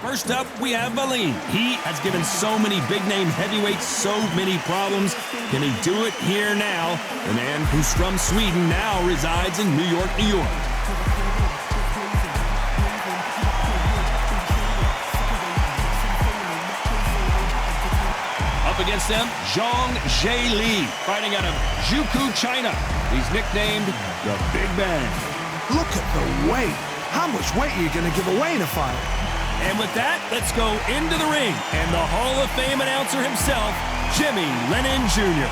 First up, we have Wallin. He has given so many big-name heavyweights so many problems. Can he do it here now? The man who's from Sweden now resides in New York, New York. Up against them, Zhang Zhili, fighting out of Zhukou, China. He's nicknamed the Big Bang. Look at the weight. How much weight are you going to give away in a fight? And with that, let's go into the ring. And the Hall of Fame announcer himself, Jimmy Lennon Jr.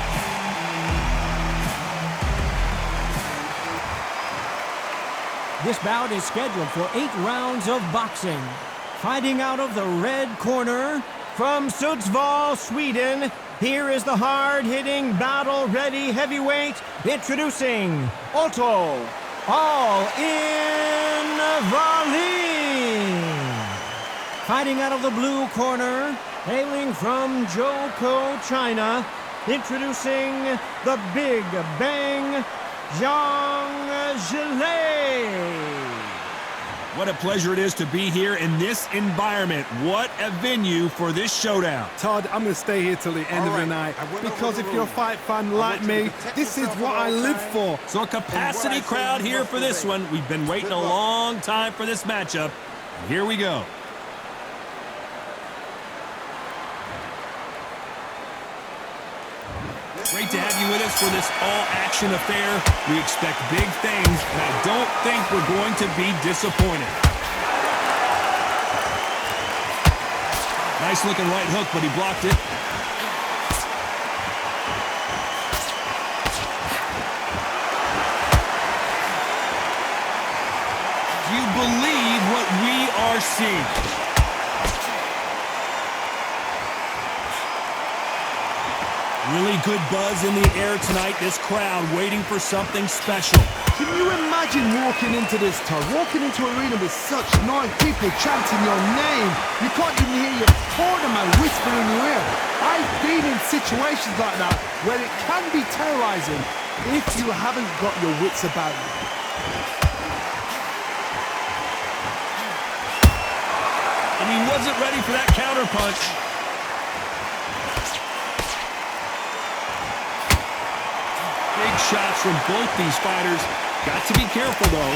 This bout is scheduled for 8 rounds of boxing. Fighting out of the red corner, from Sundsvall, Sweden, here is the hard-hitting, battle-ready heavyweight, introducing Otto All-In Wallin. Fighting out of the blue corner, hailing from Zhukou, China, introducing the Big Bang, Zhang Zhili. What a pleasure it is to be here in this environment. What a venue for this showdown. Todd, I'm going to stay here till the end of the night because if you're a fight fan like me, this is what I live for. So a capacity crowd here for this one. We've been waiting a long time for this matchup. Here we go. Great to have you with us for this all-action affair. We expect big things, and I don't think we're going to be disappointed. Nice-looking right hook, but he blocked it. Do you believe what we are seeing? Really good buzz in the air tonight. This crowd waiting for something special. Can you imagine walking into this, Todd? Walking into an arena with such noise, people chanting your name. You can't even hear your corner man whisper in your ear. I've been in situations like that where it can be terrorizing if you haven't got your wits about you. And he wasn't ready for that counter punch. Big shots from both these fighters. Got to be careful, though.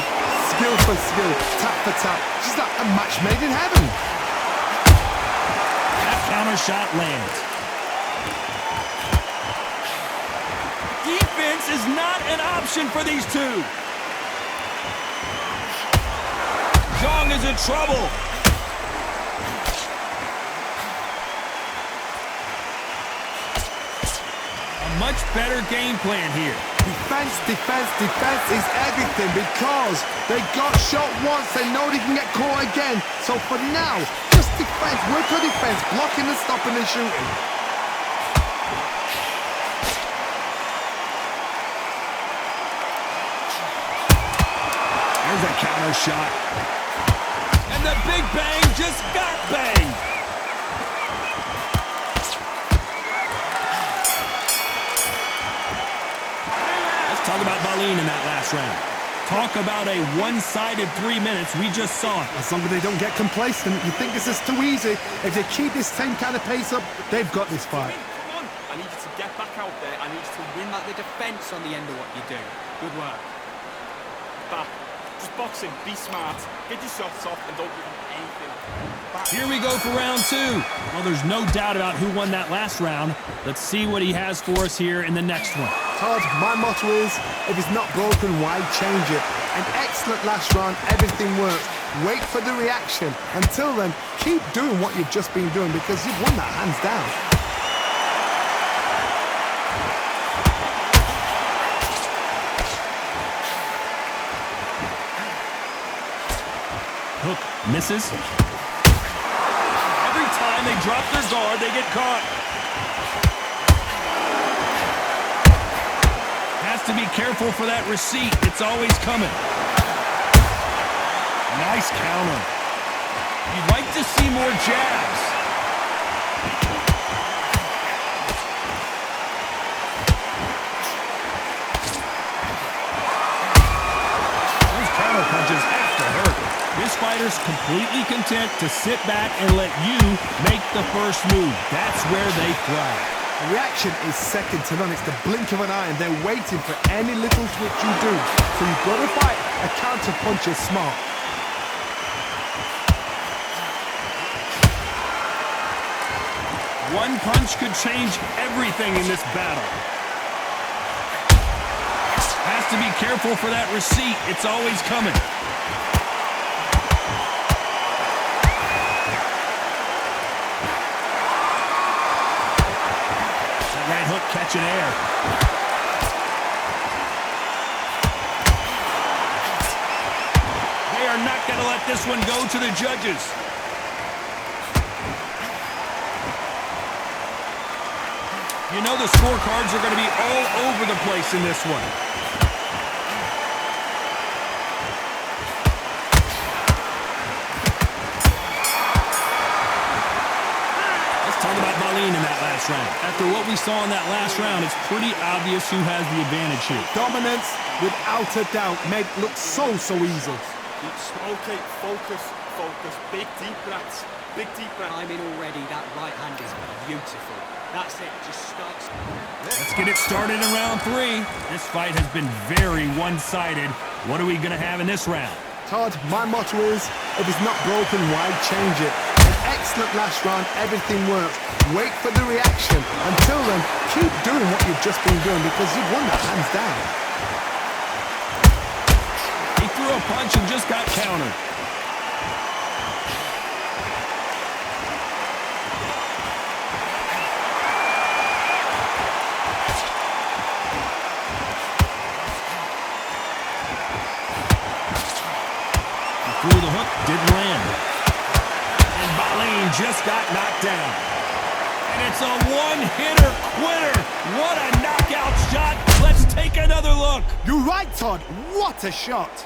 Skill for skill, tap for tap. Just like a match made in heaven. That counter shot lands. Defense is not an option for these two. Zhang is in trouble. Much better game plan here. Defense, defense, defense is everything because they got shot once, they know they can get caught again. So for now, just defense, work on defense, blocking and stopping and shooting. There's a counter shot. And the Big Bang just got banged. Talk about Wallin in that last round. Talk about a one-sided 3 minutes. We just saw it. As long as they don't get complacent, you think this is too easy. If they keep this same kind of pace up, they've got this fight. Come on, I need you to get back out there. I need you to win like the defense on the end of what you do. Good work. Back. Just boxing. Be smart. Get your shots off and don't give them anything. Back. Here we go for round 2. Well, there's no doubt about who won that last round. Let's see what he has for us here in the next one. Todd, my motto is, if it's not broken, why change it? An excellent last round, everything worked. Wait for the reaction. Until then, keep doing what you've just been doing because you've won that hands down. Hook misses. Every time they drop their guard, they get caught. Has to be careful for that receipt. It's always coming. Nice counter. You'd like to see more jabs. Those counter punches have to hurt. This fight fighters completely content to sit back and let you make the first move. That's where they thrive. Reaction is second to none. It's the blink of an eye and they're waiting for any little switch you do. So you've got to fight a counter puncher smart. One punch could change everything in this battle. Has to be careful for that receipt. It's always coming. That right hook catching air. They are not going to let this one go to the judges. You know the scorecards are going to be all over the place in this one. Let's talk about Wallin in that last round. After what we saw in that last round, it's pretty obvious who has the advantage here. Dominance, without a doubt, made it look so easy. Okay, focus. Big deep breaths. Big deep breaths. I'm in already. That right hand is beautiful. That's it. Just starts. Let's get it started in round 3. This fight has been very one-sided. What are we going to have in this round? Todd, my motto is, if it's not broken, why change it? An excellent last round, everything works. Wait for the reaction. Until then, keep doing what you've just been doing because you've won that hands down. He threw a punch and just got countered. Threw the hook, didn't land. And Wallin just got knocked down. And it's a one-hitter quitter. What a knockout shot. Let's take another look. You're right, Todd. What a shot.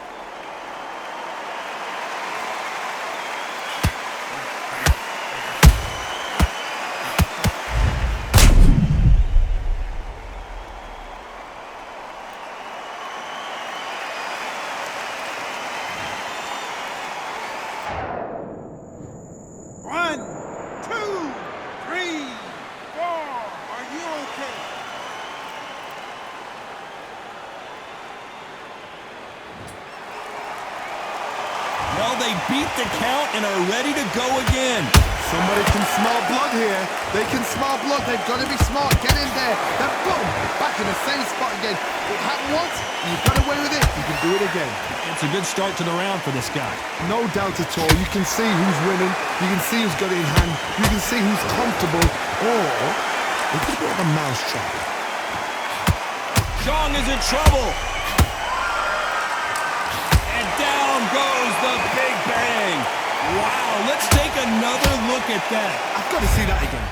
Well, they beat the count and are ready to go again. Somebody can smell blood here. They can smell blood. They've got to be smart. Get in there. Then boom, back in the same spot again. It happened once. You got away with it. You can do it again. It's a good start to the round for this guy. No doubt at all. You can see who's winning. You can see who's got it in hand. You can see who's comfortable. Or it's a bit of a mousetrap. Zhang is in trouble. And down goes the Big Bang. Wow, let's take another look at that. I've got to see that again.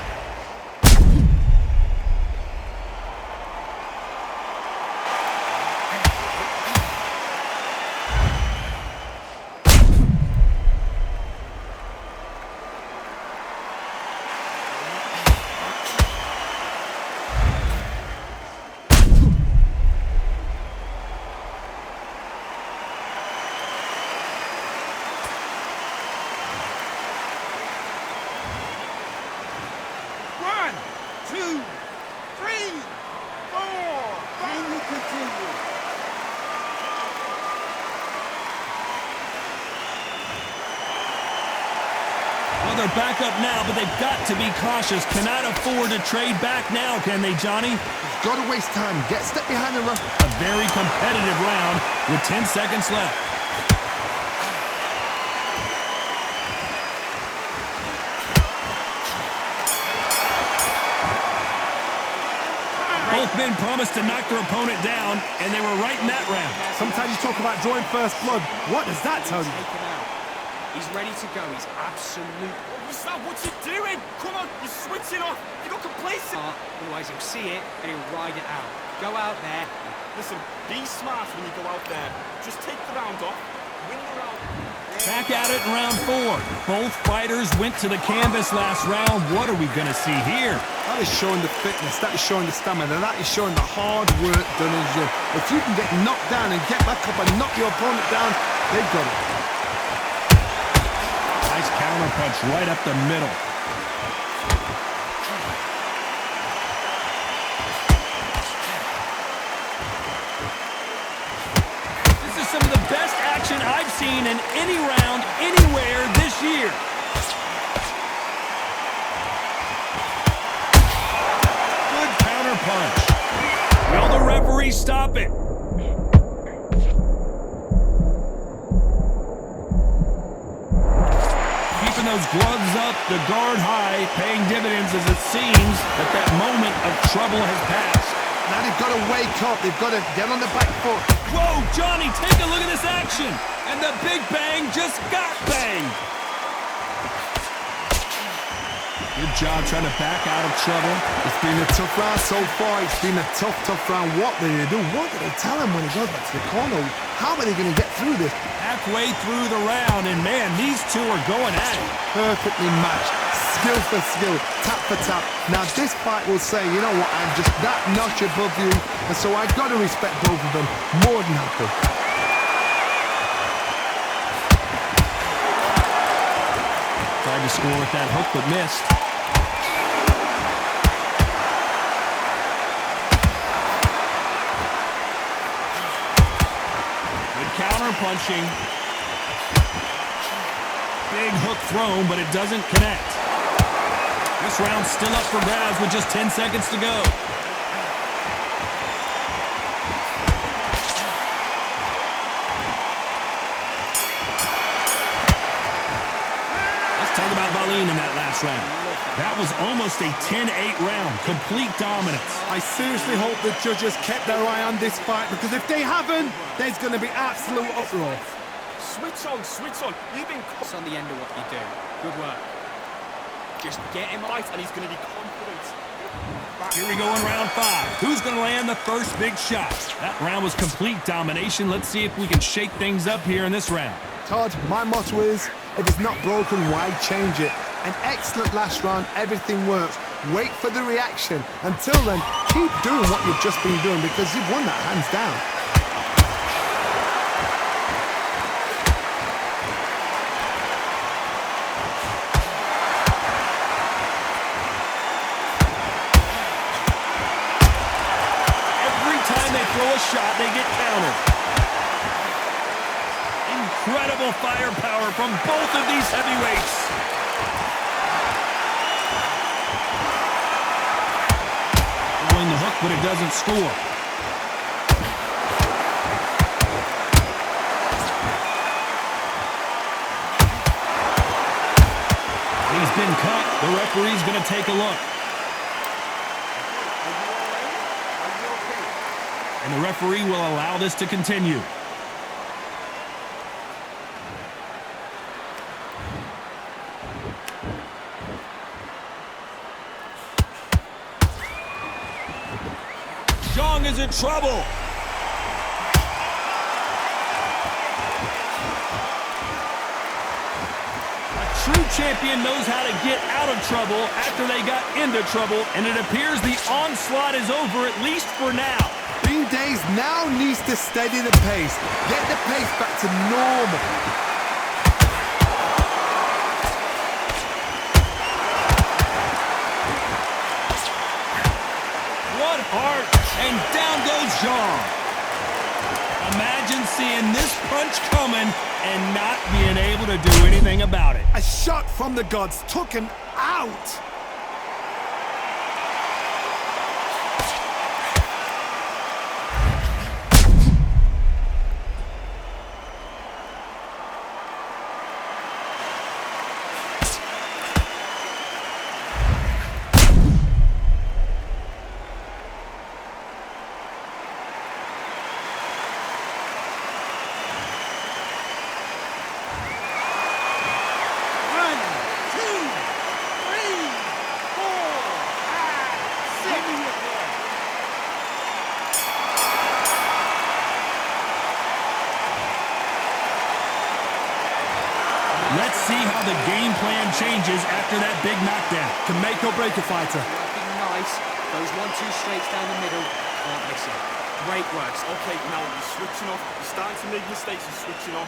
Well, they're back up now, but they've got to be cautious. Cannot afford to trade back now, can they, Johnny? Got to waste time. Get step behind the ref. A very competitive round with 10 seconds left. Both men promised to knock their opponent down, and they were right in that round. Sometimes you talk about drawing first blood. What does that tell you? Take him out. He's ready to go. He's absolute. What's he doing? Come on, you're switching off. You got complacent. Otherwise, he'll see it and he'll ride it out. Go out there. Listen, be smart when you go out there. Just take the round off. Win the round. Back at it in round 4. Both fighters went to the canvas last round. What are we going to see here? That is showing the fitness, that is showing the stamina, that is showing the hard work done in the gym. If you can get knocked down and get back up and knock your opponent down, they've got it. counterpunch right up the middle. This is some of the best action I've seen in any round, anywhere this year. Good counterpunch. Will the referee stop it? Keeping those gloves up, the guard high, paying dividends as it seems that moment of trouble has passed. Now they've got to wake up. They've got to get on the back foot. Whoa, Johnny, take a look at this action. And the big bang just got banged. Good job trying to back out of trouble. It's been a tough round so far. It's been a tough round. What did they do? What did they tell him when he goes back to the corner? How are they going to get through this? Halfway through the round, and man, these two are going at it. Perfectly matched. Skill for skill. Tap for tap. Now this fight will say, you know what, I'm just that notch above you. And so I've got to respect both of them. More than happy. Tried to score with that hook, but missed. Good counter-punching. Big hook thrown, but it doesn't connect. This round's still up for grabs with just 10 seconds to go. Talk about Wallin in that last round. That was almost a 10-8 round. Complete dominance. I seriously hope the judges kept their eye on this fight, because if they haven't, there's going to be absolute uproar. Switch on, switch on. You've been caught on the end of what you do. Good work. Just get him right and he's going to be confident. Here we go in round 5. Who's going to land the first big shot? That round was complete domination. Let's see if we can shake things up here in this round. Todd, my motto is, if it's not broken, why change it? An excellent last round, everything works. Wait for the reaction. Until then, keep doing what you've just been doing, because you've won that hands down. Every time they throw a shot, they get countered. Incredible firepower from both of these heavyweights. Throwing the hook, but it doesn't score. He's been cut. The referee's going to take a look. And the referee will allow this to continue. Zhang is in trouble. A true champion knows how to get out of trouble after they got into trouble, and it appears the onslaught is over, at least for now. Bean Days now needs to steady the pace. Get the pace back to normal. What heart, and down goes Zhang. Imagine seeing this punch coming and not being able to do anything about it. A shot from the gods took him out. Let's see how the game plan changes after that big knockdown. Can make or break a fighter. Working nice. Those 1-2 straights down the middle. Can't miss it. Great work. Okay, now you're switching off. You're starting to make mistakes. You're switching off.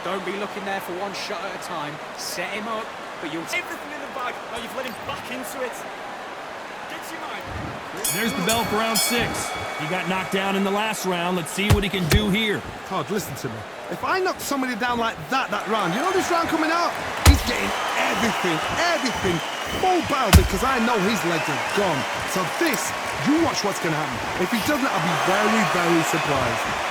Don't be looking there for one shot at a time. Set him up, but you'll everything in the bag. Now you've let him back into it. Gets your mind. There's the bell for round 6. He got knocked down in the last round. Let's see what he can do here. Todd, listen to me. If I knock somebody down like that round, you know this round coming out? He's getting everything full barrel because I know his legs are gone. So this, you watch what's going to happen. If he doesn't, I'll be very surprised.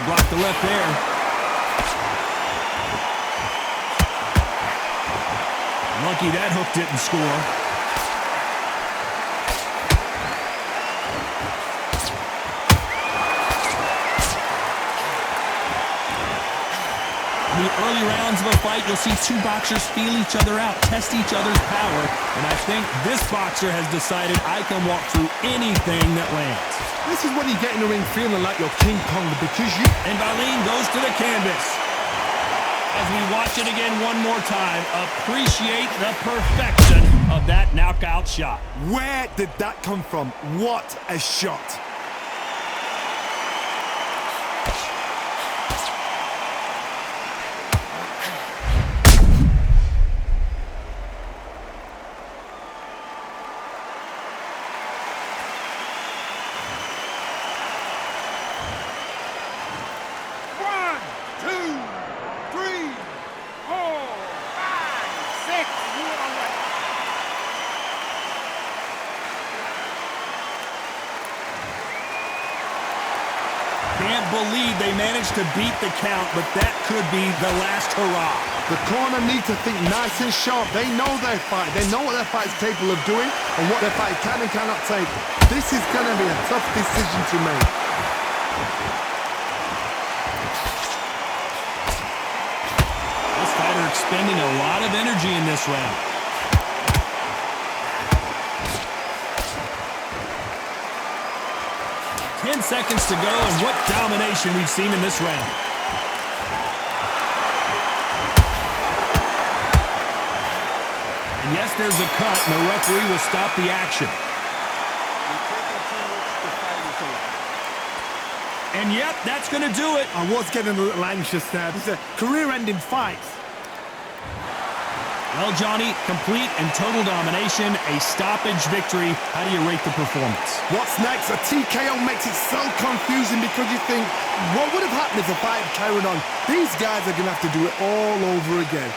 Blocked the left there. Lucky that hook didn't score. In the early rounds of a fight, you'll see two boxers feel each other out, test each other's power, and I think this boxer has decided I can walk through anything that lands. This is when you get in the ring feeling like you're King Kong because you... And Valeen goes to the canvas. As we watch it again one more time, appreciate the perfection of that knockout shot. Where did that come from? What a shot. Can't believe they managed to beat the count, but that could be the last hurrah. The corner need to think nice and sharp. They know their fight. They know what their fight is capable of doing and what their fight can and cannot take. This is going to be a tough decision to make. This fighter expending a lot of energy in this round. 10 seconds to go, and what domination we've seen in this round. And yes, there's a cut, and the referee will stop the action. And yep, that's going to do it. I was getting a little anxious there. This is a career-ending fight. Well, Johnny, complete and total domination, a stoppage victory. How do you rate the performance? What's next? A TKO makes it so confusing because you think, what would have happened if the fight had carried on? These guys are going to have to do it all over again.